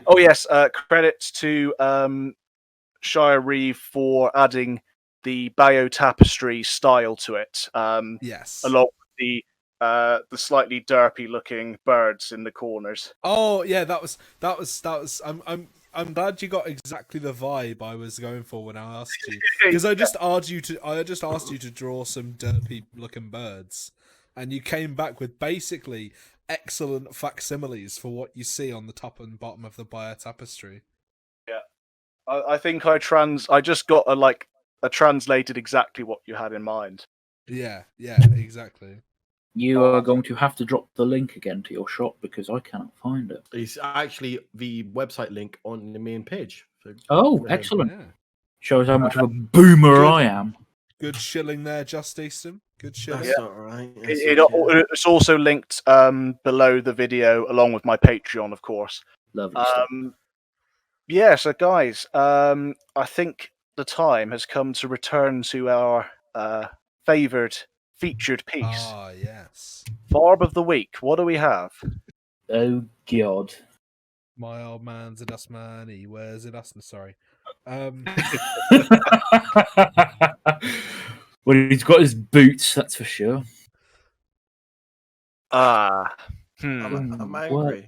Speaker 1: Oh yes, credits to Shire Reeve for adding the Bayo tapestry style to it.
Speaker 3: Yes.
Speaker 1: Along with the slightly derpy looking birds in the corners.
Speaker 3: Oh yeah, that was. I'm glad you got exactly the vibe I was going for when I asked you, because I just asked you to draw some derpy looking birds, and you came back with basically excellent facsimiles for what you see on the top and bottom of the Bayer tapestry.
Speaker 1: Yeah, I think I just got a translated exactly what you had in mind.
Speaker 3: Yeah, exactly.
Speaker 2: You are going to have to drop the link again to your shop because I cannot find it.
Speaker 4: It's actually the website link on the main page.
Speaker 2: Oh, excellent.
Speaker 3: Yeah.
Speaker 2: Shows how much of a boomer I am.
Speaker 3: Good shilling there, Just Easton. Good shilling.
Speaker 4: That's all right.
Speaker 1: It's also linked below the video, along with my Patreon, of course.
Speaker 2: Lovely stuff.
Speaker 1: Yeah, so guys, I think the time has come to return to our favoured featured piece.
Speaker 3: Ah, yes.
Speaker 1: Barb of the Week. What do we have?
Speaker 2: Oh, God.
Speaker 3: My old man's a dustman. He wears a dustman. Sorry.
Speaker 2: Well, he's got his boots, that's for sure.
Speaker 1: I'm
Speaker 4: I'm angry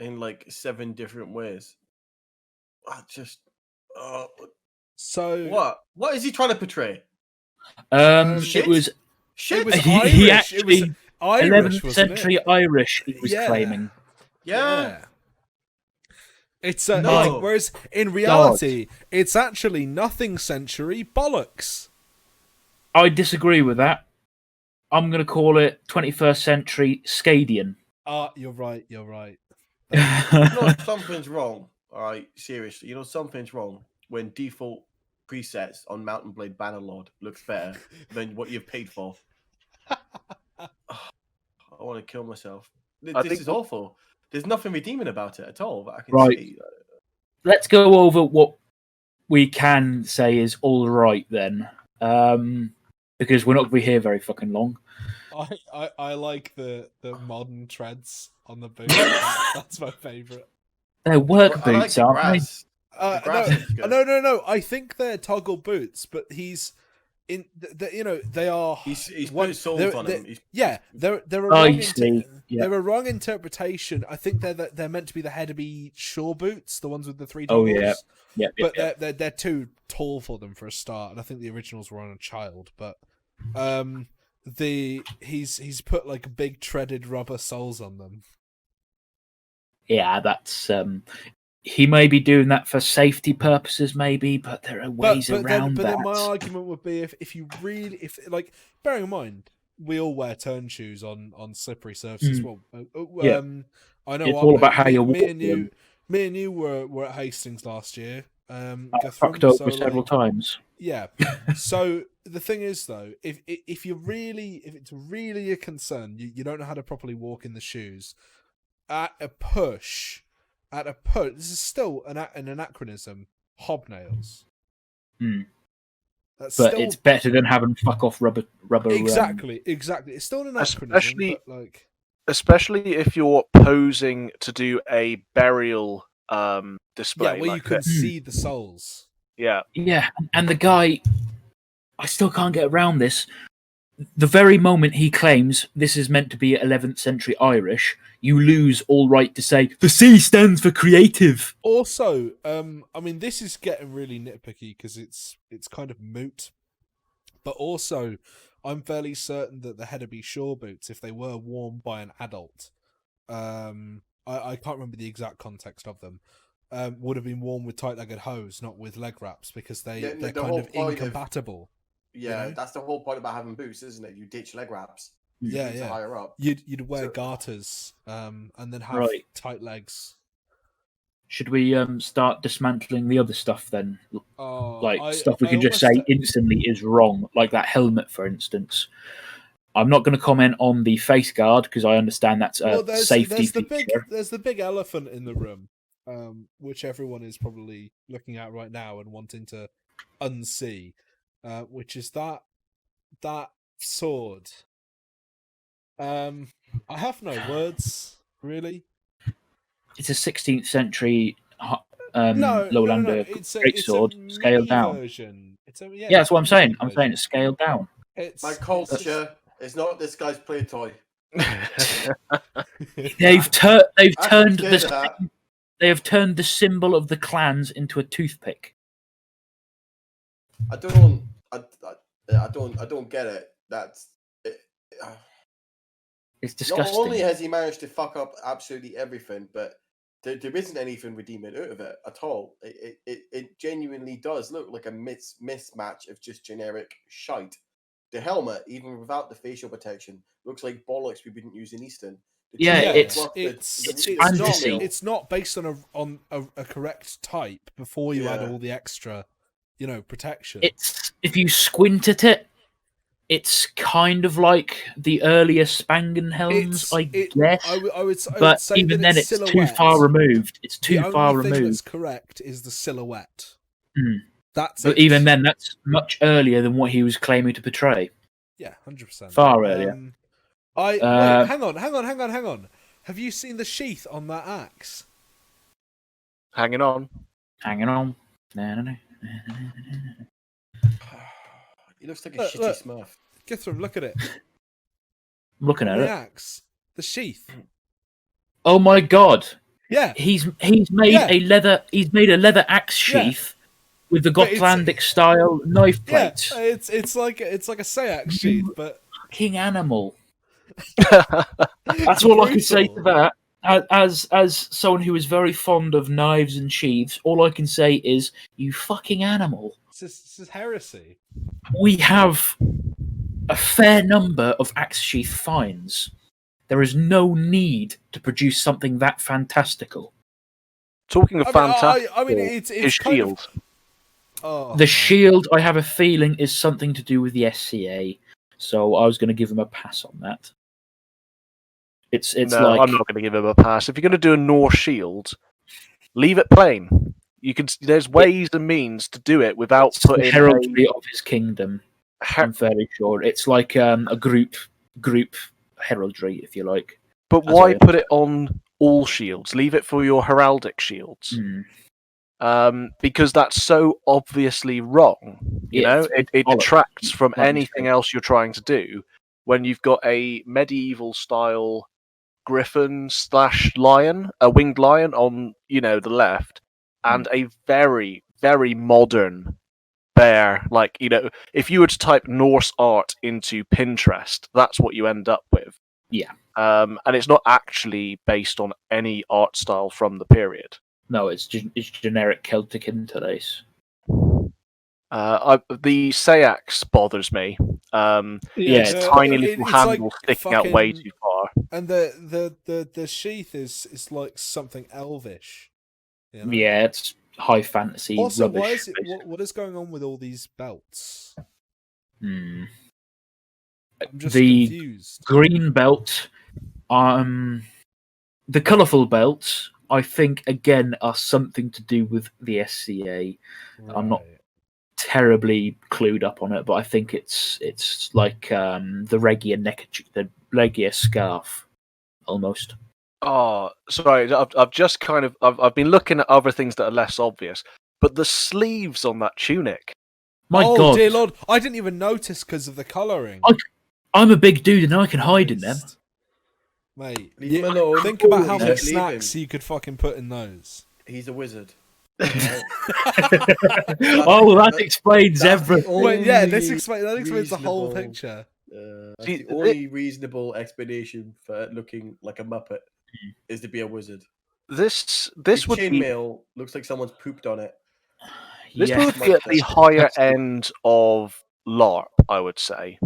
Speaker 4: in like 7 different ways. I just.
Speaker 3: So
Speaker 4: What is he trying to portray?
Speaker 3: Shit?
Speaker 2: It was
Speaker 4: Shit.
Speaker 3: It was
Speaker 2: he
Speaker 3: Irish.
Speaker 2: actually
Speaker 3: It was Irish,
Speaker 2: 11th
Speaker 3: wasn't
Speaker 2: century
Speaker 3: it?
Speaker 2: Irish. He was
Speaker 3: Yeah.
Speaker 2: claiming.
Speaker 4: Yeah.
Speaker 3: It's
Speaker 4: No.
Speaker 3: whereas in reality, it's actually nothing century bollocks.
Speaker 2: I disagree with that. I'm going to call it 21st century Scadian.
Speaker 3: Ah, you're right. You're right.
Speaker 4: You know something's wrong. All right, seriously. You know something's wrong when default presets on Mountain Blade Bannerlord looks better than what you've paid for. I want to kill myself.
Speaker 1: I
Speaker 4: This
Speaker 1: think
Speaker 4: is awful. There's nothing redeeming about it at all that I can
Speaker 2: Right.
Speaker 4: see.
Speaker 2: Let's go over what we can say is all right then, because we're not going to be here very fucking long.
Speaker 3: I like the modern treads on the boot. That's my favourite.
Speaker 2: They're work
Speaker 4: I like
Speaker 2: boots,
Speaker 4: the
Speaker 2: aren't
Speaker 4: grass. The grass looks good.
Speaker 3: No. I think they're toggle boots, but he's in. They are.
Speaker 4: He's put soles on them.
Speaker 3: They're a
Speaker 2: Oh,
Speaker 3: wrong.
Speaker 2: you see. Yeah.
Speaker 3: They're a wrong interpretation. I think they're meant to be the Hedeby shore boots, the ones with the 3
Speaker 2: Oh,
Speaker 3: toggles.
Speaker 2: yeah.
Speaker 3: But they're too tall for them for a start, and I think the originals were on a child. But he's put like big treaded rubber soles on them.
Speaker 2: Yeah, that's he may be doing that for safety purposes, maybe, but there are ways around that.
Speaker 3: Then my argument would be if you really bearing in mind we all wear turn shoes on slippery surfaces. Well,
Speaker 2: Yeah.
Speaker 3: I know
Speaker 2: it's all about how you walk.
Speaker 3: Me and you were at Hastings last year.
Speaker 2: I fucked over several times.
Speaker 3: Yeah. So the thing is, though, if it's really a concern, you don't know how to properly walk in the shoes. At a push, this is still an anachronism. Hobnails.
Speaker 2: But it's better than having fuck off rubber.
Speaker 3: Exactly. It's still an anachronism,
Speaker 1: especially if you're posing to do a burial display.
Speaker 3: Yeah, where you can see the souls.
Speaker 1: Yeah.
Speaker 2: Yeah, and the guy, I still can't get around this. The very moment he claims this is meant to be 11th century Irish, you lose all right to say, the C stands for creative.
Speaker 3: Also, I mean, this is getting really nitpicky because it's kind of moot. But also, I'm fairly certain that the Hedeby shore boots, if they were worn by an adult, I can't remember the exact context of them, would have been worn with tight-legged hose, not with leg wraps, because they're kind of incompatible.
Speaker 4: Yeah, that's the whole point about having boots, isn't it? You ditch leg wraps.
Speaker 3: Yeah.
Speaker 4: Higher up.
Speaker 3: You'd wear garters, and then have tight legs.
Speaker 2: Should we start dismantling the other stuff then? Stuff we can just say instantly is wrong, like that helmet, for instance. I'm not going to comment on the face guard because I understand that's a safety feature.
Speaker 3: There's the big elephant in the room, which everyone is probably looking at right now and wanting to unsee, which is that sword. I have no words, really.
Speaker 2: It's a 16th century Lowlander greatsword, scaled down.
Speaker 3: Version.
Speaker 2: That's what I'm saying. I'm saying it's scaled down.
Speaker 4: My culture is not this guy's play toy.
Speaker 2: They have turned the symbol of the clans into a toothpick.
Speaker 4: I don't get it.
Speaker 2: It's disgusting.
Speaker 4: Not only has he managed to fuck up absolutely everything, but there isn't anything redeeming out of it at all. It genuinely does look like a mismatch of just generic shite. The helmet, even without the facial protection, looks like bollocks we wouldn't use in Easton.
Speaker 3: It's not based on a correct type before you add all the extra, protection.
Speaker 2: It's, if you squint at it, it's kind of like the earlier Spangen helms, I guess.
Speaker 3: I would
Speaker 2: but
Speaker 3: say
Speaker 2: even then, it's
Speaker 3: silhouette.
Speaker 2: too far removed. It's too far removed.
Speaker 3: The only thing that's correct is the silhouette.
Speaker 2: But even then, that's much earlier than what he was claiming to portray.
Speaker 3: Yeah, 100%.
Speaker 2: Far earlier.
Speaker 3: Wait, hang on. Have you seen the sheath on that axe?
Speaker 1: Hanging on.
Speaker 4: He looks like a shitty Smurf.
Speaker 3: Guthrum, look at it.
Speaker 2: I'm looking at it.
Speaker 3: The axe, the sheath.
Speaker 2: Oh my god!
Speaker 3: Yeah,
Speaker 2: he's made a leather axe sheath with the Gotlandic style knife plates.
Speaker 3: Yeah, it's like a Sayak sheath, but
Speaker 2: fucking animal. That's all I can say to that. As someone who is very fond of knives and sheaths, all I can say is, you fucking animal.
Speaker 3: This is heresy.
Speaker 2: We have a fair number of axe sheath finds. There is no need to produce something that fantastical.
Speaker 1: Talking of fantastical,
Speaker 3: it's
Speaker 1: his shield.
Speaker 2: The shield, I have a feeling, is something to do with the SCA, so I was going to give him a pass on that. It's
Speaker 1: no,
Speaker 2: like
Speaker 1: I'm not going to give him a pass. If you're going to do a Norse shield, leave it plain. You can. There's ways and means to do it without
Speaker 2: it's the
Speaker 1: putting
Speaker 2: heraldry of his kingdom.
Speaker 1: a.
Speaker 2: I'm fairly sure it's like a group heraldry, if you like.
Speaker 1: But
Speaker 2: as
Speaker 1: why
Speaker 2: I
Speaker 1: put it on all shields? Leave it for your heraldic shields. Because that's so obviously wrong. You
Speaker 2: Yeah,
Speaker 1: know, it
Speaker 2: bollocks.
Speaker 1: detracts from
Speaker 2: Like you
Speaker 1: anything
Speaker 2: say.
Speaker 1: else you're trying to do when you've got a medieval style griffin / lion, a winged lion on, the left, and a very, very modern bear. Like, if you were to type Norse art into Pinterest, that's what you end up with.
Speaker 2: Yeah.
Speaker 1: And it's not actually based on any art style from the period.
Speaker 2: No, it's generic Celtic interlace.
Speaker 1: The Sayax bothers me.
Speaker 2: Yeah,
Speaker 1: its tiny little
Speaker 3: it's
Speaker 1: handle
Speaker 3: like
Speaker 1: sticking out way too far.
Speaker 3: And the sheath is like something elvish. You know?
Speaker 2: Yeah, it's high fantasy
Speaker 3: Also,
Speaker 2: rubbish.
Speaker 3: why is it? What is going on with all these belts? I'm just confused.
Speaker 2: Green belt, the colourful belts, I think again are something to do with the SCA.
Speaker 3: Right.
Speaker 2: I'm not terribly clued up on it, but I think it's like the Regia scarf almost.
Speaker 1: Oh, sorry. I've just I've been looking at other things that are less obvious, but the sleeves on that tunic.
Speaker 2: My
Speaker 3: oh,
Speaker 2: God,
Speaker 3: dear Lord! I didn't even notice because of the colouring.
Speaker 2: I'm a big dude and I can hide in them.
Speaker 3: Mate,
Speaker 4: Leave him alone.
Speaker 3: think about how
Speaker 4: Leave
Speaker 3: many
Speaker 4: him.
Speaker 3: snacks you could fucking put in those.
Speaker 4: He's a wizard.
Speaker 2: Oh, that explains everything.
Speaker 3: Wait, yeah, that explains the whole picture.
Speaker 4: That's the only reasonable explanation for looking like a Muppet is to be a wizard.
Speaker 1: This
Speaker 4: His
Speaker 1: would be
Speaker 4: chainmail looks like someone's pooped on it.
Speaker 1: this
Speaker 2: Yeah.
Speaker 1: would be at the higher end of LARP, I would say.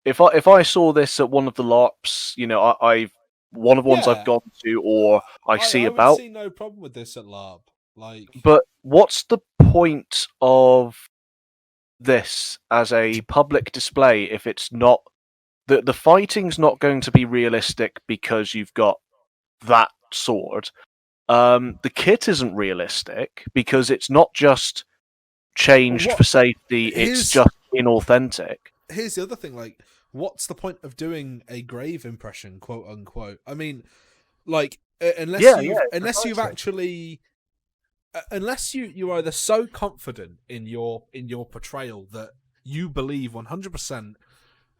Speaker 1: If I saw this at one of the LARPs, I've one of the ones
Speaker 3: Yeah.
Speaker 1: I've gone to or I see
Speaker 3: I
Speaker 1: about.
Speaker 3: would see no problem with this at LARP.
Speaker 1: But what's the point of this as a public display if it's not the fighting's not going to be realistic because you've got that sword? The kit isn't realistic because it's not just changed for safety; it's just inauthentic.
Speaker 3: Here's the other thing: what's the point of doing a grave impression, quote unquote? I mean, unless you've actually. Unless you're either so confident in your portrayal that you believe 100%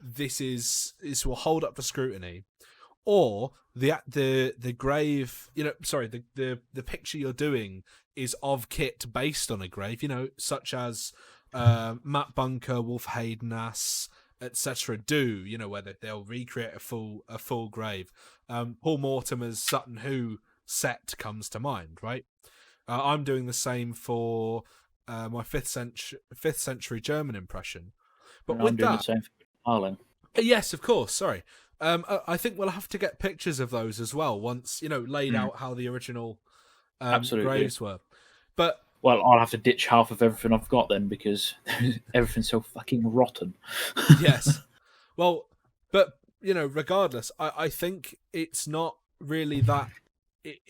Speaker 3: this will hold up to scrutiny, or the grave, the picture you're doing is of kit based on a grave, such as Matt Bunker, Wolf Haydenass, etc. do, where they'll recreate a full grave. Paul Mortimer's Sutton Hoo set comes to mind, right? I'm doing the same for my 5th century German impression. But with
Speaker 2: I'm doing
Speaker 3: that,
Speaker 2: the same for Marlin.
Speaker 3: Yes, of course. Sorry. I think we'll have to get pictures of those as well once laid out how the original graves were. But
Speaker 2: I'll have to ditch half of everything I've got then because everything's so fucking rotten.
Speaker 3: Yes. Well, but regardless, I think it's not really that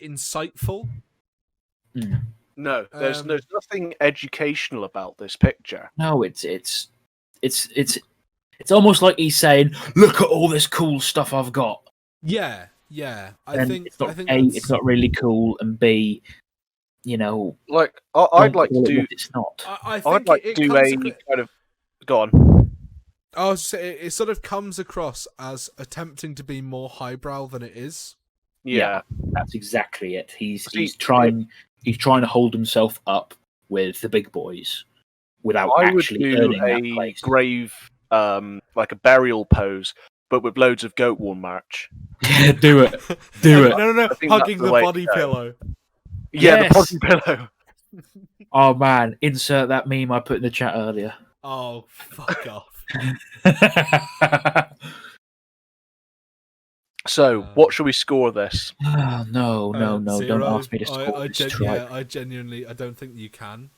Speaker 3: insightful.
Speaker 1: No, there's nothing educational about this picture.
Speaker 2: No, it's almost like he's saying, "Look at all this cool stuff I've got."
Speaker 3: Yeah. I think
Speaker 2: it's not really cool, and B,
Speaker 1: like I'd like to do.
Speaker 2: It's not.
Speaker 3: I'd
Speaker 1: like to do a kind of. Go on.
Speaker 3: I was saying it sort of comes across as attempting to be more highbrow than it is.
Speaker 1: Yeah,
Speaker 2: that's exactly it. He's trying to hold himself up with the big boys without actually earning that place.
Speaker 1: Grave, like a burial pose, but with loads of Goatworn merch.
Speaker 2: Yeah, do it. Do it.
Speaker 3: No. Hugging the body pillow.
Speaker 1: Yeah,
Speaker 2: Yes.
Speaker 1: the body pillow.
Speaker 2: Oh man, insert that meme I put in the chat earlier.
Speaker 3: Oh, fuck off.
Speaker 1: So, what should we score this?
Speaker 2: No,
Speaker 3: Zero.
Speaker 2: don't ask me to score this strike.
Speaker 3: I genuinely, I don't think you can.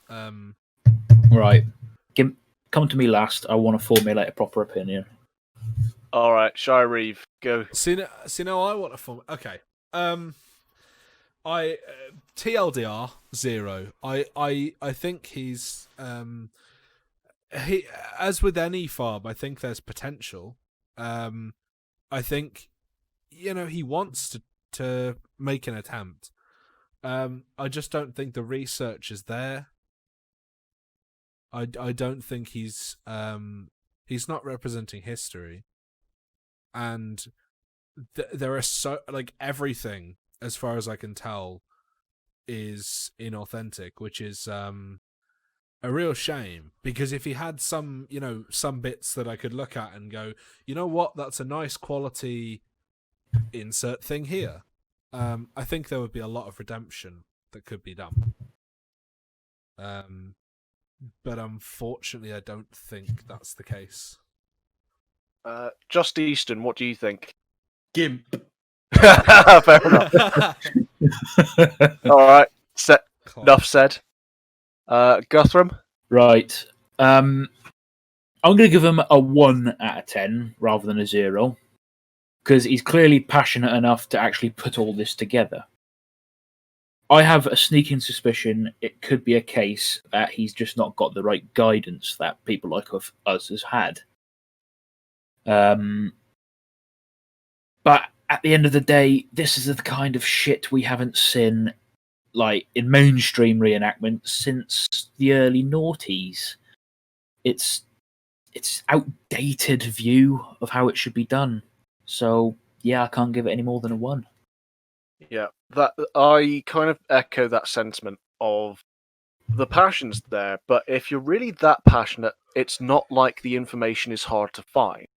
Speaker 2: Right. Come to me last. I want to formulate a proper opinion.
Speaker 1: All right, Shy Reeve, go.
Speaker 3: See now, I want a film. Okay. I TLDR 0. I think he's he, as with any farm, I think there's potential. I think he wants to make an attempt. I just don't think the research is there. I don't think he's not representing history, and there are so everything, as far as I can tell, is inauthentic, which is a real shame, because if he had some bits that I could look at and go, you know what, that's a nice quality insert thing here, I think there would be a lot of redemption that could be done. But unfortunately I don't think that's the case.
Speaker 1: Just Easton, what do you think?
Speaker 4: Gimp.
Speaker 1: Fair enough. All right, enough said. Guthrum?
Speaker 2: Right. I'm going to give him a 1 out of 10 rather than a 0, because he's clearly passionate enough to actually put all this together. I have a sneaking suspicion it could be a case that he's just not got the right guidance that people like us has had. But at the end of the day, this is the kind of shit we haven't seen in mainstream reenactment since the early noughties. It's outdated view of how it should be done. So yeah, I can't give it any more than a 1.
Speaker 1: Yeah, that I kind of echo that sentiment of the passion's there, but if you're really that passionate, it's not like the information is hard to find.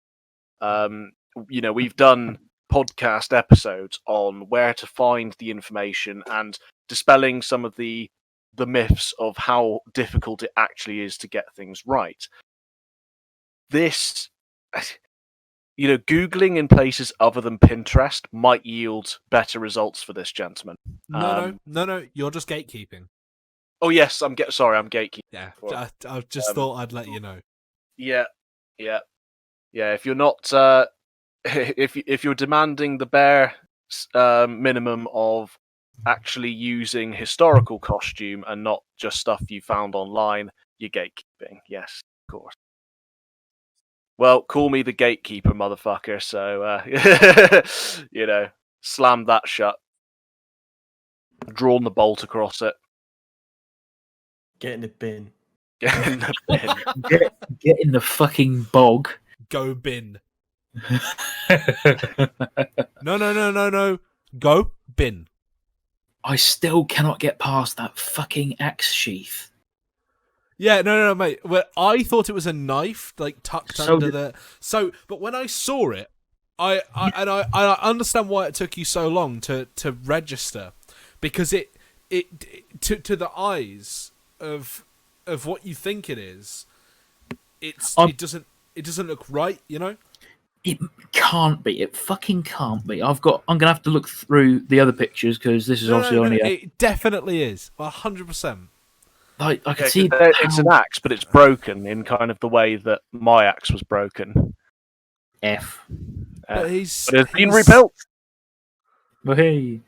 Speaker 1: We've done podcast episodes on where to find the information and dispelling some of the myths of how difficult it actually is to get things right. This, Googling in places other than Pinterest might yield better results for this gentleman.
Speaker 3: No, you're just gatekeeping.
Speaker 1: Oh yes, I'm gatekeeping.
Speaker 3: Yeah, I just thought I'd let you know.
Speaker 1: Yeah. If you're not, if you're demanding the bare minimum of actually using historical costume and not just stuff you found online, you're gatekeeping. Yes, of course. Well, call me the gatekeeper, motherfucker. So, slam that shut. Drawn the bolt across it.
Speaker 4: Get in the bin.
Speaker 1: Get in the bin.
Speaker 2: Get in the fucking bog.
Speaker 3: Go bin. No. Go bin.
Speaker 2: I still cannot get past that fucking axe sheath.
Speaker 3: Yeah, no, mate. Well, I thought it was a knife, tucked under the. So, but when I saw it, I understand why it took you so long to register, because it to the eyes of what you think it is, it doesn't look right,
Speaker 2: It can't be. It fucking can't be. I'm gonna have to look through the other pictures, because this is obviously only.
Speaker 3: It definitely is 100%.
Speaker 2: I can see
Speaker 1: it's an axe, but it's broken in kind of the way that my axe was broken.
Speaker 2: But
Speaker 1: it's been rebuilt.
Speaker 2: But hey,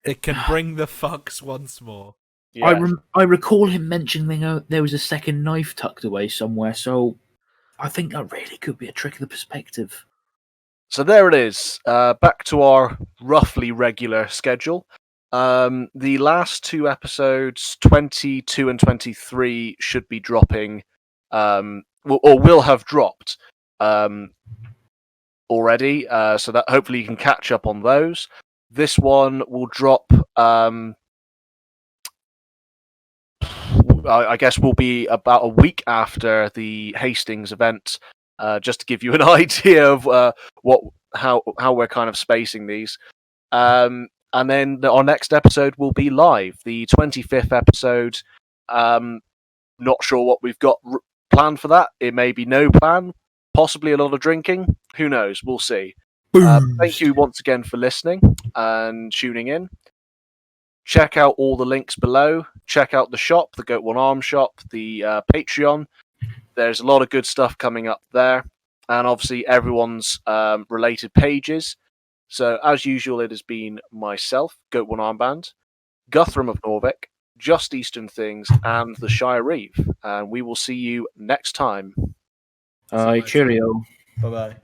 Speaker 3: it can bring the fucks once more.
Speaker 1: Yeah.
Speaker 2: I recall him mentioning there was a second knife tucked away somewhere, so I think that really could be a trick of the perspective.
Speaker 1: So there it is. Back to our roughly regular schedule. The last 2 episodes, 22 and 23, should be dropping, or will have dropped already. So that hopefully you can catch up on those. This one will drop. I guess will be about a week after the Hastings event, just to give you an idea of how we're kind of spacing these. And then our next episode will be live, the 25th episode. Not sure what we've got planned for that. It may be no plan, possibly a lot of drinking. Who knows? We'll see. Thank you once again for listening and tuning in. Check out all the links below. Check out the shop, the Goatworn Arm shop, the Patreon. There's a lot of good stuff coming up there. and obviously everyone's related pages. So, as usual, it has been myself, Goatworn Armband, Guthrum of Norvik, Just Eastern Things, and the Shire Reeve. And we will see you next time.
Speaker 2: Cheerio.
Speaker 4: Bye bye.